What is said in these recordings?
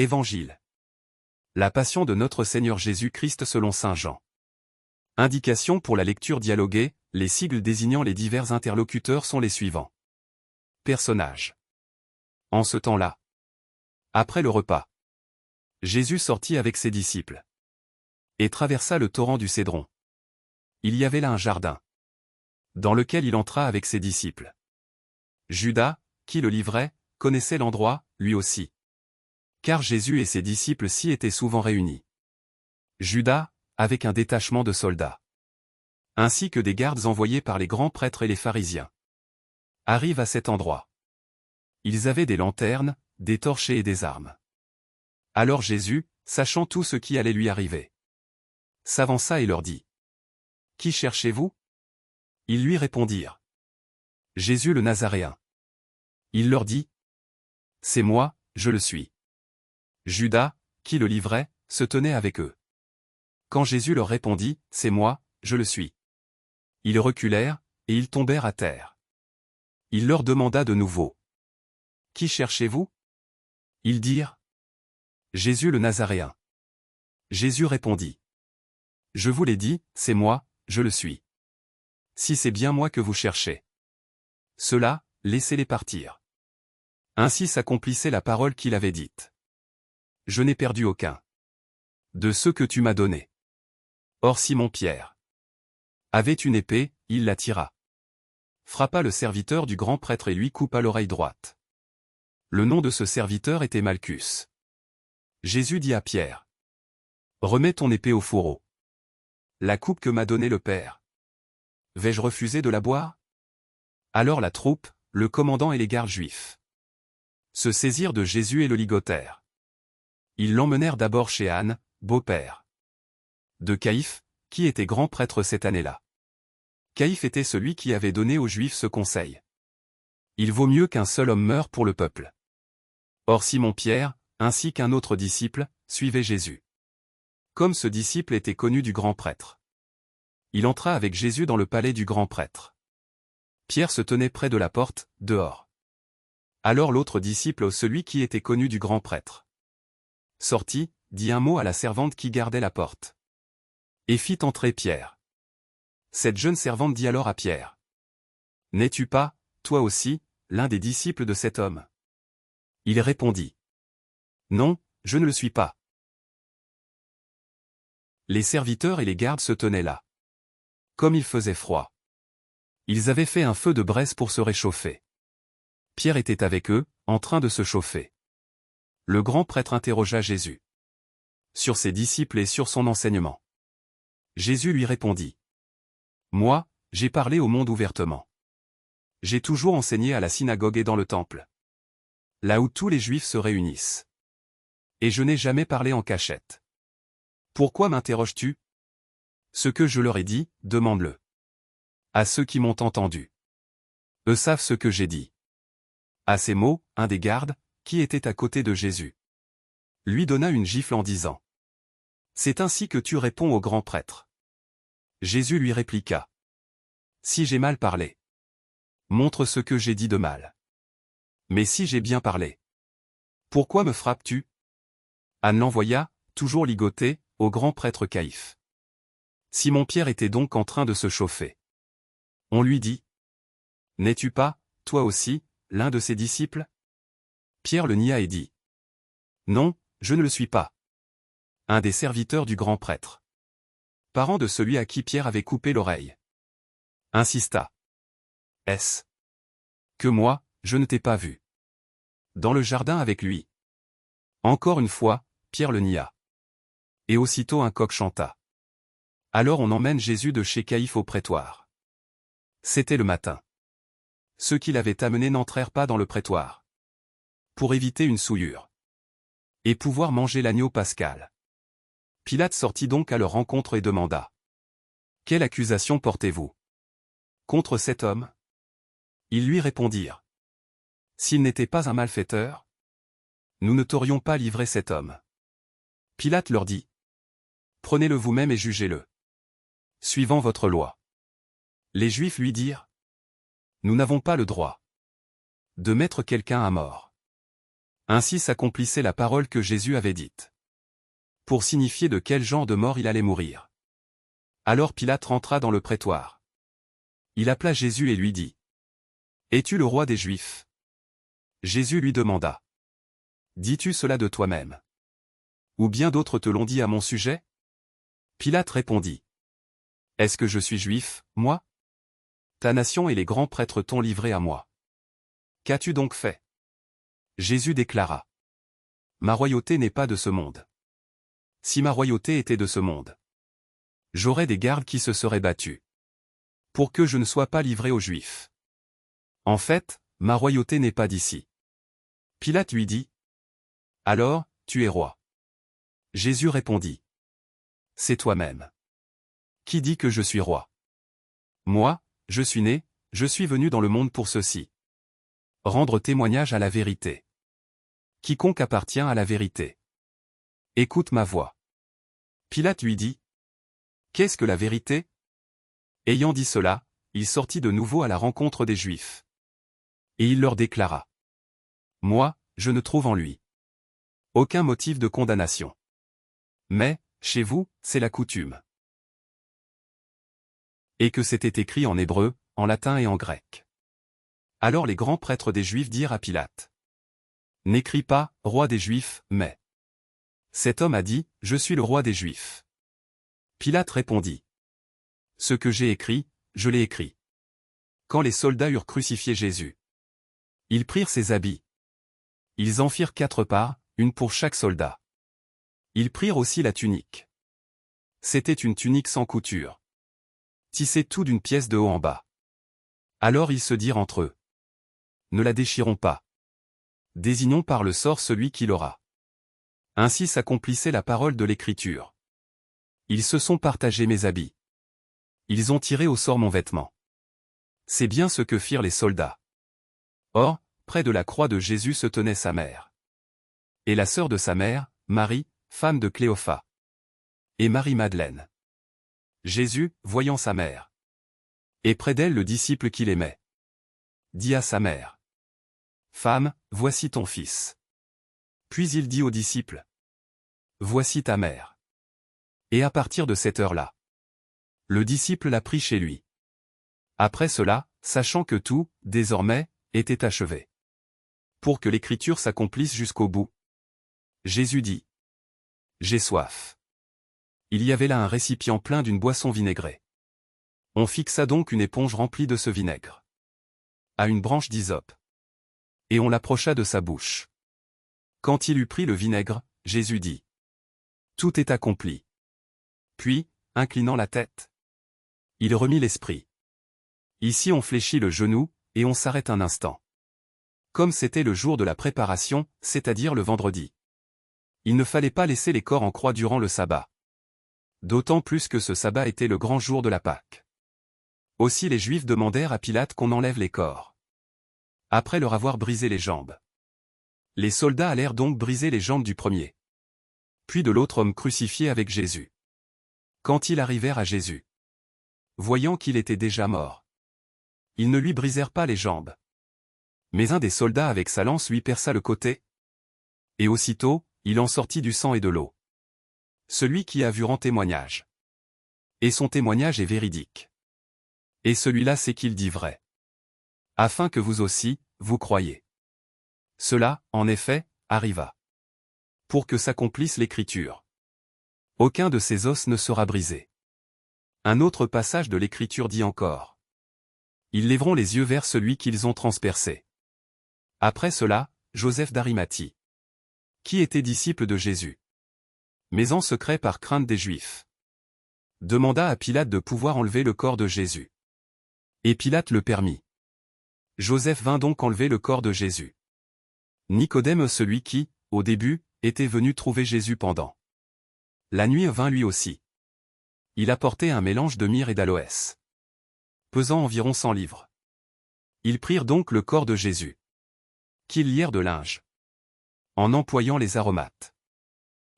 Évangile. La passion de notre Seigneur Jésus-Christ selon saint Jean. Indication pour la lecture dialoguée, les sigles désignant les divers interlocuteurs sont les suivants. Personnages. En ce temps-là. Après le repas. Jésus sortit avec ses disciples. Et traversa le torrent du Cédron. Il y avait là un jardin. Dans lequel il entra avec ses disciples. Judas, qui le livrait, connaissait l'endroit, lui aussi. Car Jésus et ses disciples s'y étaient souvent réunis. Judas, avec un détachement de soldats. Ainsi que des gardes envoyés par les grands prêtres et les pharisiens. Arrivent à cet endroit. Ils avaient des lanternes, des torchets et des armes. Alors Jésus, sachant tout ce qui allait lui arriver, s'avança et leur dit. Qui cherchez-vous? Ils lui répondirent. Jésus le Nazaréen. Il leur dit. C'est moi, je le suis. Judas, qui le livrait, se tenait avec eux. Quand Jésus leur répondit, c'est moi, je le suis. Ils reculèrent, et ils tombèrent à terre. Il leur demanda de nouveau. Qui cherchez-vous? Ils dirent. Jésus le Nazaréen. Jésus répondit. Je vous l'ai dit, c'est moi, je le suis. Si c'est bien moi que vous cherchez. Ceux-là, laissez-les partir. Ainsi s'accomplissait la parole qu'il avait dite. Je n'ai perdu aucun. De ceux que tu m'as donnés. Or Simon-Pierre avait une épée, il la tira. Frappa le serviteur du grand prêtre et lui coupa l'oreille droite. Le nom de ce serviteur était Malchus. Jésus dit à Pierre. Remets ton épée au fourreau. La coupe que m'a donnée le Père. Vais-je refuser de la boire? Alors la troupe, le commandant et les gardes juifs se saisirent de Jésus et le ligotèrent. Ils l'emmenèrent d'abord chez Anne, beau-père de Caïphe, qui était grand prêtre cette année-là. Caïphe était celui qui avait donné aux Juifs ce conseil. Il vaut mieux qu'un seul homme meure pour le peuple. Or Simon-Pierre, ainsi qu'un autre disciple, suivait Jésus. Comme ce disciple était connu du grand prêtre. Il entra avec Jésus dans le palais du grand prêtre. Pierre se tenait près de la porte, dehors. Alors l'autre disciple, celui qui était connu du grand prêtre, sortit, dit un mot à la servante qui gardait la porte. Et fit entrer Pierre. Cette jeune servante dit alors à Pierre. N'es-tu pas, toi aussi, l'un des disciples de cet homme? Il répondit. Non, je ne le suis pas. Les serviteurs et les gardes se tenaient là. Comme il faisait froid. Ils avaient fait un feu de braise pour se réchauffer. Pierre était avec eux, en train de se chauffer. Le grand prêtre interrogea Jésus sur ses disciples et sur son enseignement. Jésus lui répondit. Moi, j'ai parlé au monde ouvertement. J'ai toujours enseigné à la synagogue et dans le temple. Là où tous les Juifs se réunissent. Et je n'ai jamais parlé en cachette. Pourquoi m'interroges-tu? Ce que je leur ai dit, demande-le à ceux qui m'ont entendu. Eux savent ce que j'ai dit. À ces mots, un des gardes, qui était à côté de Jésus, lui donna une gifle en disant. C'est ainsi que tu réponds au grand prêtre. Jésus lui répliqua. Si j'ai mal parlé, montre ce que j'ai dit de mal. Mais si j'ai bien parlé, pourquoi me frappes-tu? Anne l'envoya, toujours ligoté, au grand prêtre Caïphe. Simon-Pierre était donc en train de se chauffer. On lui dit. N'es-tu pas, toi aussi, l'un de ses disciples? Pierre le nia et dit. Non, je ne le suis pas. Un des serviteurs du grand prêtre, parent de celui à qui Pierre avait coupé l'oreille, insista. Est-ce que moi, je ne t'ai pas vu dans le jardin avec lui? Encore une fois, Pierre le nia. Et aussitôt un coq chanta. Alors on emmène Jésus de chez Caïphe au prétoire. C'était le matin. Ceux qui l'avaient amené n'entrèrent pas dans le prétoire. Pour éviter une souillure. Et pouvoir manger l'agneau pascal. Pilate sortit donc à leur rencontre et demanda. Quelle accusation portez-vous contre cet homme? Ils lui répondirent. S'il n'était pas un malfaiteur, nous ne t'aurions pas livré cet homme. Pilate leur dit. Prenez-le vous-même et jugez-le. Suivant votre loi. Les Juifs lui dirent. Nous n'avons pas le droit de mettre quelqu'un à mort. Ainsi s'accomplissait la parole que Jésus avait dite. Pour signifier de quel genre de mort il allait mourir. Alors Pilate rentra dans le prétoire. Il appela Jésus et lui dit : « Es-tu le roi des Juifs ? » Jésus lui demanda : « Dis-tu cela de toi-même ? Ou bien d'autres te l'ont dit à mon sujet ? » Pilate répondit : « Est-ce que je suis juif, moi ? Ta nation et les grands prêtres t'ont livré à moi. Qu'as-tu donc fait ? » Jésus déclara : « Ma royauté n'est pas de ce monde. Si ma royauté était de ce monde, j'aurais des gardes qui se seraient battus pour que je ne sois pas livré aux Juifs. En fait, ma royauté n'est pas d'ici. » Pilate lui dit : « Alors, tu es roi. » Jésus répondit : « C'est toi-même. Qui dit que je suis roi ? Moi, je suis né, je suis venu dans le monde pour ceci. Rendre témoignage à la vérité. Quiconque appartient à la vérité. Écoute ma voix. » Pilate lui dit : « Qu'est-ce que la vérité ? » Ayant dit cela, il sortit de nouveau à la rencontre des Juifs. Et il leur déclara : « Moi, je ne trouve en lui aucun motif de condamnation. Mais, chez vous, c'est la coutume. » Et que c'était écrit en hébreu, en latin et en grec. Alors les grands prêtres des Juifs dirent à Pilate : « N'écris pas, roi des Juifs, mais cet homme a dit, je suis le roi des Juifs. » Pilate répondit : « Ce que j'ai écrit, je l'ai écrit. » Quand les soldats eurent crucifié Jésus, ils prirent ses habits. Ils en firent 4 parts, une pour chaque soldat. Ils prirent aussi la tunique. C'était une tunique sans couture, tissée tout d'une pièce de haut en bas. Alors ils se dirent entre eux : « Ne la déchirons pas. Désignons par le sort celui qui l'aura. » Ainsi s'accomplissait la parole de l'Écriture. Ils se sont partagés mes habits. Ils ont tiré au sort mon vêtement. C'est bien ce que firent les soldats. Or, près de la croix de Jésus se tenait sa mère. Et la sœur de sa mère, Marie, femme de Cléophas. Et Marie-Madeleine. Jésus, voyant sa mère. Et près d'elle le disciple qu'il aimait, dit à sa mère : « Femme, voici ton fils. » Puis il dit au disciple : « Voici ta mère. » Et à partir de cette heure-là, le disciple l'a pris chez lui. Après cela, sachant que tout, désormais, était achevé, pour que l'écriture s'accomplisse jusqu'au bout, Jésus dit : « J'ai soif. » Il y avait là un récipient plein d'une boisson vinaigrée. On fixa donc une éponge remplie de ce vinaigre à une branche d'hysope, et on l'approcha de sa bouche. Quand il eut pris le vinaigre, Jésus dit : « Tout est accompli. » Puis, inclinant la tête, il remit l'esprit. Ici on fléchit le genou, et on s'arrête un instant. Comme c'était le jour de la préparation, c'est-à-dire le vendredi. Il ne fallait pas laisser les corps en croix durant le sabbat. D'autant plus que ce sabbat était le grand jour de la Pâque. Aussi les Juifs demandèrent à Pilate qu'on enlève les corps, après leur avoir brisé les jambes. Les soldats allèrent donc briser les jambes du premier, puis de l'autre homme crucifié avec Jésus. Quand ils arrivèrent à Jésus, voyant qu'il était déjà mort, ils ne lui brisèrent pas les jambes. Mais un des soldats avec sa lance lui perça le côté, et aussitôt, il en sortit du sang et de l'eau. Celui qui a vu rend témoignage. Et son témoignage est véridique. Et celui-là c'est qu'il dit vrai. Afin que vous aussi, vous croyiez. Cela, en effet, arriva. Pour que s'accomplisse l'Écriture. Aucun de ces os ne sera brisé. Un autre passage de l'Écriture dit encore : ils lèveront les yeux vers celui qu'ils ont transpercé. Après cela, Joseph d'Arimathie, qui était disciple de Jésus, mais en secret par crainte des Juifs, demanda à Pilate de pouvoir enlever le corps de Jésus. Et Pilate le permit. Joseph vint donc enlever le corps de Jésus. Nicodème, celui qui, au début, était venu trouver Jésus pendant la nuit, vint lui aussi. Il apportait un mélange de myrrhe et d'aloès, pesant environ 100 livres. Ils prirent donc le corps de Jésus, qu'ils lièrent de linge, en employant les aromates,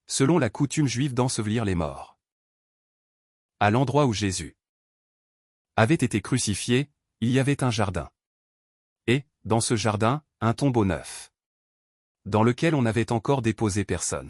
selon la coutume juive d'ensevelir les morts. À l'endroit où Jésus avait été crucifié, il y avait un jardin. Et, dans ce jardin, un tombeau neuf, dans lequel on n'avait encore déposé personne.